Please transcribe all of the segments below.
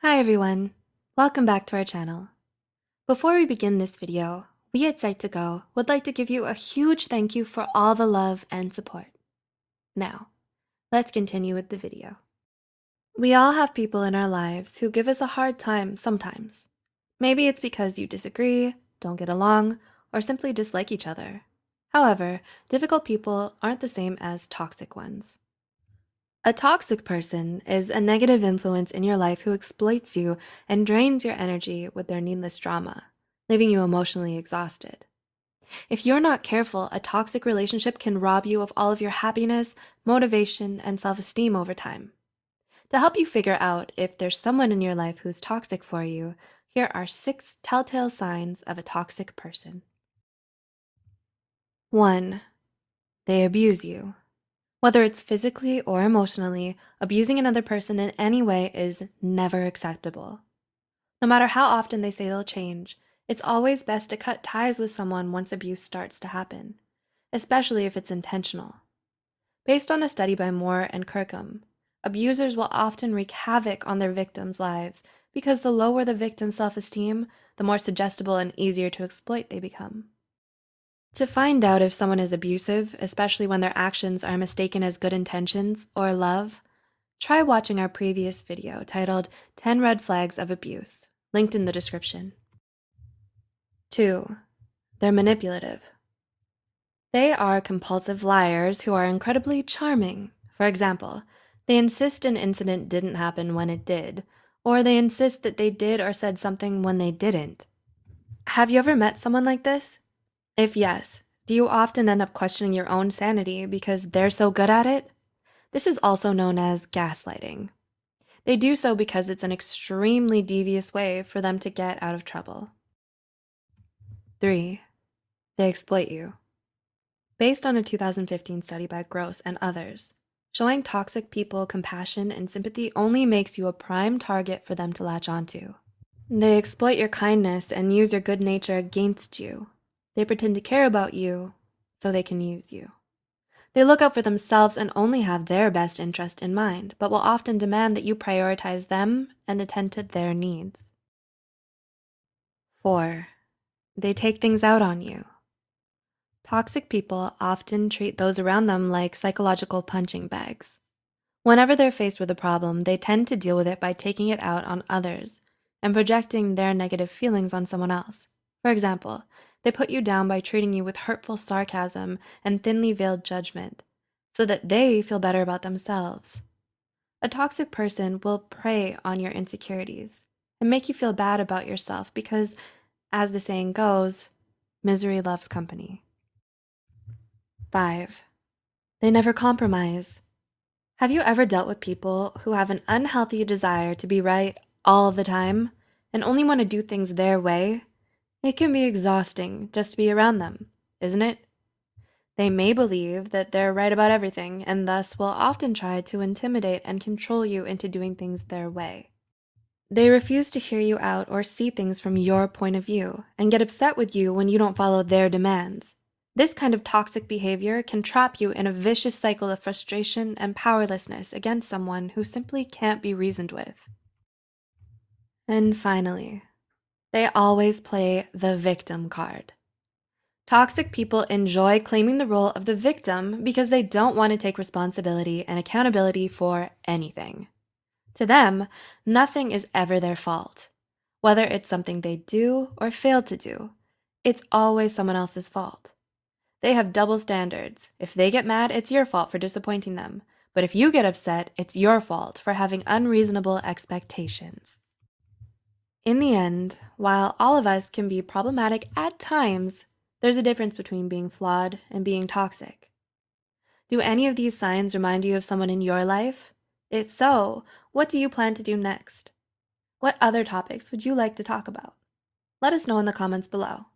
Hi everyone, welcome back to our channel. Before we begin this video, we at Psych2Go would like to give you a huge thank you for all the love and support. Now, let's continue with the video. We all have people in our lives who give us a hard time sometimes. Maybe it's because you disagree, don't get along, or simply dislike each other. However, difficult people aren't the same as toxic ones. A toxic person is a negative influence in your life who exploits you and drains your energy with their needless drama, leaving you emotionally exhausted. If you're not careful, a toxic relationship can rob you of all of your happiness, motivation, and self-esteem over time. To help you figure out if there's someone in your life who's toxic for you, here are 6 telltale signs of a toxic person. 1. They abuse you. Whether it's physically or emotionally, abusing another person in any way is never acceptable. No matter how often they say they'll change, it's always best to cut ties with someone once abuse starts to happen, especially if it's intentional. Based on a study by Moore and Kirkham, abusers will often wreak havoc on their victims' lives because the lower the victim's self-esteem, the more suggestible and easier to exploit they become. To find out if someone is abusive, especially when their actions are mistaken as good intentions or love, try watching our previous video titled 10 Red Flags of Abuse, linked in the description. 2. They're manipulative. They are compulsive liars who are incredibly charming. For example, they insist an incident didn't happen when it did, or they insist that they did or said something when they didn't. Have you ever met someone like this? If yes, do you often end up questioning your own sanity because they're so good at it? This is also known as gaslighting. They do so because it's an extremely devious way for them to get out of trouble. 3. They exploit you. Based on a 2015 study by Gross and others, showing toxic people compassion and sympathy only makes you a prime target for them to latch onto. They exploit your kindness and use your good nature against you. They pretend to care about you so they can use you. They look out for themselves and only have their best interest in mind, but will often demand that you prioritize them and attend to their needs. 4. They take things out on you. Toxic people often treat those around them like psychological punching bags. Whenever they're faced with a problem, they tend to deal with it by taking it out on others and projecting their negative feelings on someone else. For example, they put you down by treating you with hurtful sarcasm and thinly veiled judgment so that they feel better about themselves. A toxic person will prey on your insecurities and make you feel bad about yourself because, as the saying goes, misery loves company. 5. They never compromise. Have you ever dealt with people who have an unhealthy desire to be right all the time and only want to do things their way? It can be exhausting just to be around them, isn't it? They may believe that they're right about everything and thus will often try to intimidate and control you into doing things their way. They refuse to hear you out or see things from your point of view and get upset with you when you don't follow their demands. This kind of toxic behavior can trap you in a vicious cycle of frustration and powerlessness against someone who simply can't be reasoned with. And finally, they always play the victim card. Toxic people enjoy claiming the role of the victim because they don't want to take responsibility and accountability for anything. To them, nothing is ever their fault. Whether it's something they do or fail to do, it's always someone else's fault. They have double standards. If they get mad, it's your fault for disappointing them. But if you get upset, it's your fault for having unreasonable expectations. In the end, while all of us can be problematic at times, there's a difference between being flawed and being toxic. Do any of these signs remind you of someone in your life? If so, what do you plan to do next? What other topics would you like to talk about? Let us know in the comments below.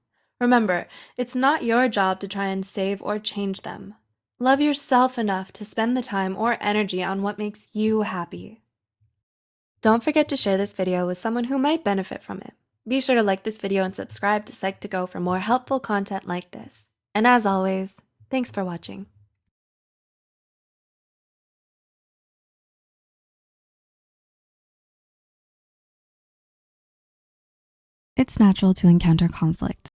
Remember, it's not your job to try and save or change them. Love yourself enough to spend the time or energy on what makes you happy. Don't forget to share this video with someone who might benefit from it. Be sure to like this video and subscribe to Psych2Go for more helpful content like this. And as always, thanks for watching. It's natural to encounter conflict,